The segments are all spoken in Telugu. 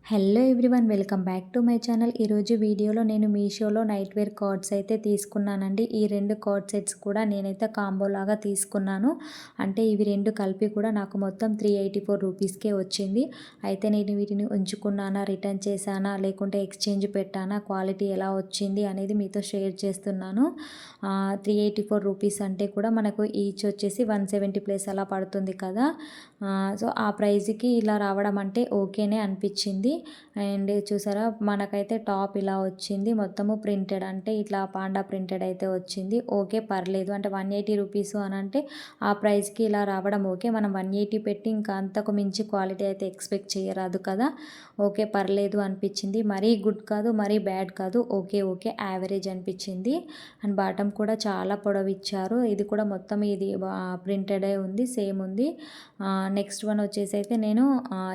Hello everyone, welcome back to my channel. ఈరోజు వీడియోలో నేను మీషోలో నైట్ వేర్ కార్డ్స్ అయితే తీసుకున్నానండి. ఈ రెండు కార్డ్ సెట్స్ కూడా నేనైతే కాంబో లాగా తీసుకున్నాను. అంటే ఇవి రెండు కలిపి కూడా నాకు మొత్తం 384 రూపీస్కే వచ్చింది. అయితే నేను వీటిని ఉంచుకున్నానా, రిటర్న్ చేశానా, లేకుంటే ఎక్స్చేంజ్ పెట్టానా, క్వాలిటీ ఎలా వచ్చింది అనేది మీతో షేర్ చేస్తున్నాను. 384 రూపీస్ అంటే కూడా మనకు ఈచ్ వచ్చేసి 170 ప్లస్ అలా పడుతుంది కదా. సో ఆ ప్రైజ్కి ఇలా రావడం అంటే ఓకేనే అనిపించింది. అండ్ చూసారా, మనకైతే టాప్ ఇలా వచ్చింది, మొత్తము ప్రింటెడ్, అంటే ఇట్లా పాండా ప్రింటెడ్ అయితే వచ్చింది. ఓకే, పర్లేదు. అంటే 180 రూపీస్ అని అంటే ఆ ప్రైస్కి ఇలా రావడం ఓకే. మనం 180 పెట్టి ఇంకా అంతకు మించి క్వాలిటీ అయితే ఎక్స్పెక్ట్ చేయరాదు కదా. ఓకే, పర్లేదు అనిపించింది. మరీ గుడ్ కాదు, మరీ బ్యాడ్ కాదు, ఓకే ఓకే యావరేజ్ అనిపించింది. అండ్ బాటమ్ కూడా చాలా పొడవు ఇచ్చారు. ఇది కూడా మొత్తం ఇది ప్రింటెడే ఉంది, సేమ్ ఉంది. నెక్స్ట్ వన్ వచ్చేసి అయితే నేను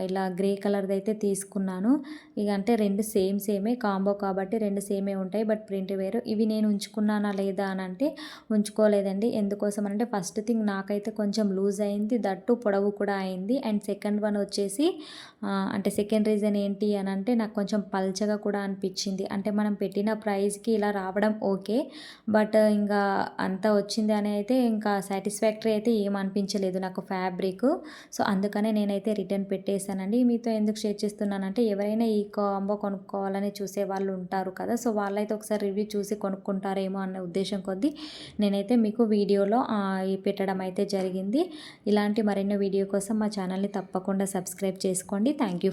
ఇలా గ్రే కలర్ది అయితే తీసుకున్నాను. ఇక అంటే రెండు సేమే కాంబో కాబట్టి రెండు సేమే ఉంటాయి, బట్ ప్రింట్ వేరు. ఇవి నేను ఉంచుకున్నానా లేదా అని అంటే ఉంచుకోలేదండి. ఎందుకోసం అంటే ఫస్ట్ థింగ్ నాకైతే కొంచెం లూజ్ అయింది, దట్టు పొడవు కూడా అయింది. అండ్ సెకండ్ వన్ వచ్చేసి అంటే సెకండ్ రీజన్ ఏంటి అని అంటే నాకు కొంచెం పల్చగా కూడా అనిపించింది. అంటే మనం పెట్టిన ప్రైస్కి ఇలా రావడం ఓకే, బట్ ఇంకా అంత వచ్చింది అని అయితే ఇంకా సాటిస్ఫాక్టరీ అయితే ఏం అనిపించలేదు నాకు ఫ్యాబ్రిక్. సో అందుకనే నేనైతే రిటర్న్ పెట్టేశానండి. మీతో ఎందుకు షేర్ చేస్తున్నానంటే ఎవరైనా ఈ కాంబో కొనుక్కోవాలని చూసే వాళ్ళు ఉంటారు కదా. సో వాళ్ళైతే ఒకసారి రివ్యూ చూసి కొనుక్కుంటారేమో అనే ఉద్దేశం కొద్దీ నేనైతే మీకు వీడియోలో పెట్టడం అయితే జరిగింది. ఇలాంటి మరెన్నో వీడియో కోసం మా ఛానల్ని తప్పకుండా సబ్స్క్రైబ్ చేసుకోండి. Thank you.